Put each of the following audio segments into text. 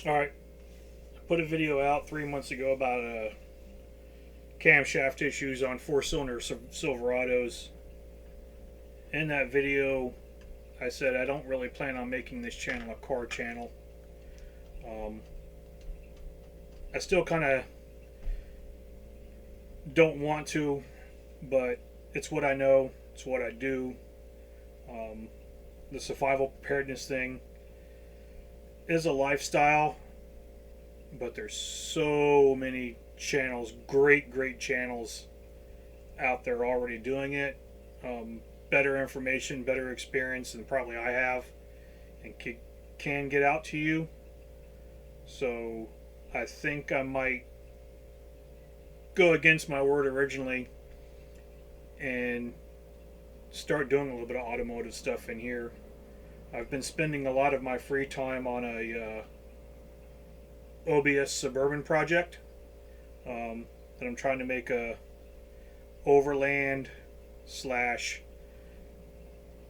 All right, I put a video out 3 months ago about camshaft issues on four-cylinder Silverados. In that video, I said I don't really plan on making this channel a car channel. Um, I still kind of don't want to, but it's what I know. It's what I do. Um, the survival preparedness thing is a lifestyle, but there's so many channels, great channels out there already doing it. Better information, better experience than probably I have, and can get out to you. So I think I might go against my word originally and start doing a little bit of automotive stuff in here. I've been spending a lot of my free time on a OBS Suburban project that I'm trying to make a overland slash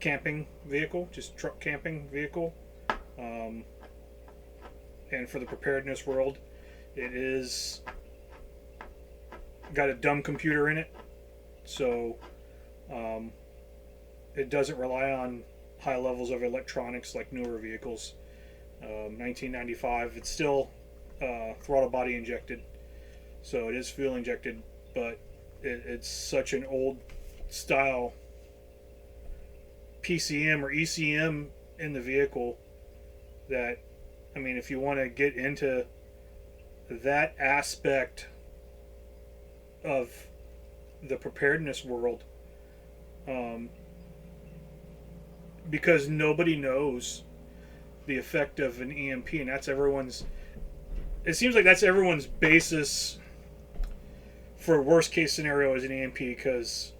camping vehicle, just truck camping vehicle. Um, and for the preparedness world, it is got a dumb computer in it, so um, it doesn't rely on high levels of electronics like newer vehicles. 1995, it's still throttle body injected, so it is fuel injected, but it's such an old style PCM or ECM in the vehicle that, I mean, if you want to get into that aspect of the preparedness world, um, because nobody knows the effect of an EMP, and that's everyone's. It seems like that's everyone's basis for worst case scenario is an EMP, because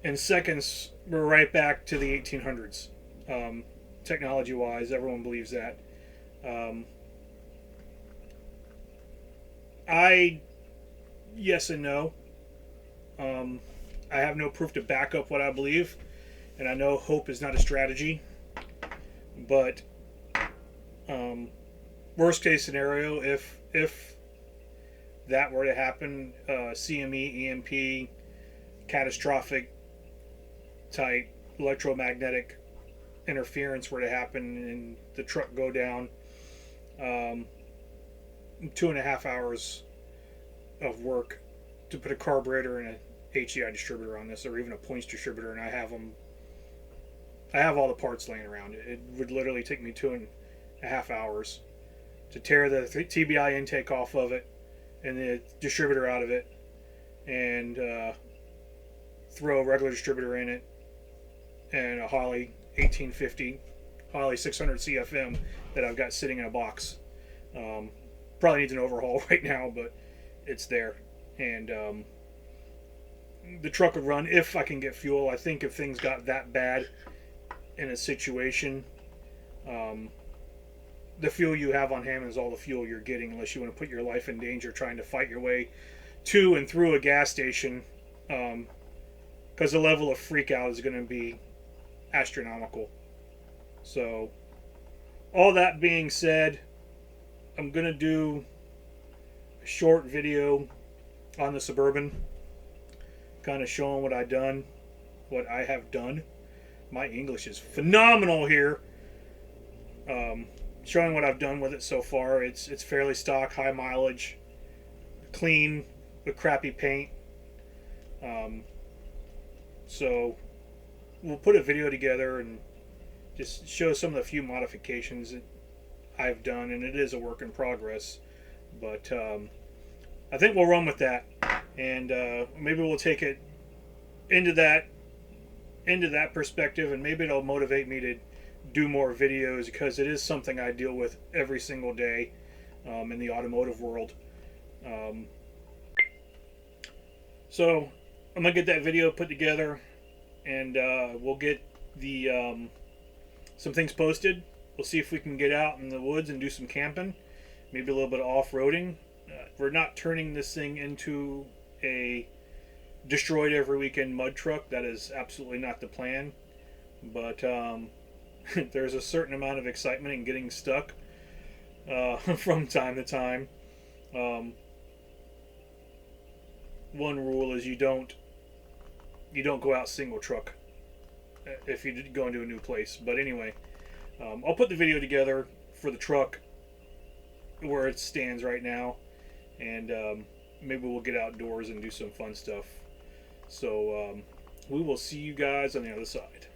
in seconds we're right back to the 1800s, technology wise. Everyone believes that. I Yes and no. I have no proof to back up what I believe, and I know hope is not a strategy. But worst case scenario, if that were to happen, CME, EMP, catastrophic type electromagnetic interference were to happen and the truck go down, 2.5 hours of work to put a carburetor and a HEI distributor on this, or even a points distributor, and I have them. I have all the parts laying around. It would literally take me 2.5 hours to tear the TBI intake off of it and the distributor out of it, and throw a regular distributor in it, and a Holley 1850, Holley 600 CFM that I've got sitting in a box. Probably needs an overhaul right now, but it's there. And the truck would run if I can get fuel. I think if things got that bad in a situation, the fuel you have on hand is all the fuel you're getting, unless you want to put your life in danger trying to fight your way to and through a gas station, because the level of freak out is going to be astronomical. So, all that being said, I'm going to do a short video on the Suburban, kind of showing what I have done. My English is phenomenal here. Showing what I've done with it so far. It's fairly stock, high mileage, clean with crappy paint. So we'll put a video together and just show some of the few modifications that I've done, and it is a work in progress. But I think we'll run with that, and maybe we'll take it into that perspective, and maybe it'll motivate me to do more videos, because it is something I deal with every single day in the automotive world. So I'm gonna get that video put together, and we'll get the some things posted. We'll see if we can get out in the woods and do some camping, maybe a little bit of off-roading. We're not turning this thing into a destroyed every weekend mud truck. That is absolutely not the plan. But there's a certain amount of excitement in getting stuck from time to time. Um, One rule is you don't go out single truck if you go into a new place. But anyway, I'll put the video together for the truck where it stands right now, and maybe we'll get outdoors and do some fun stuff. So we will see you guys on the other side.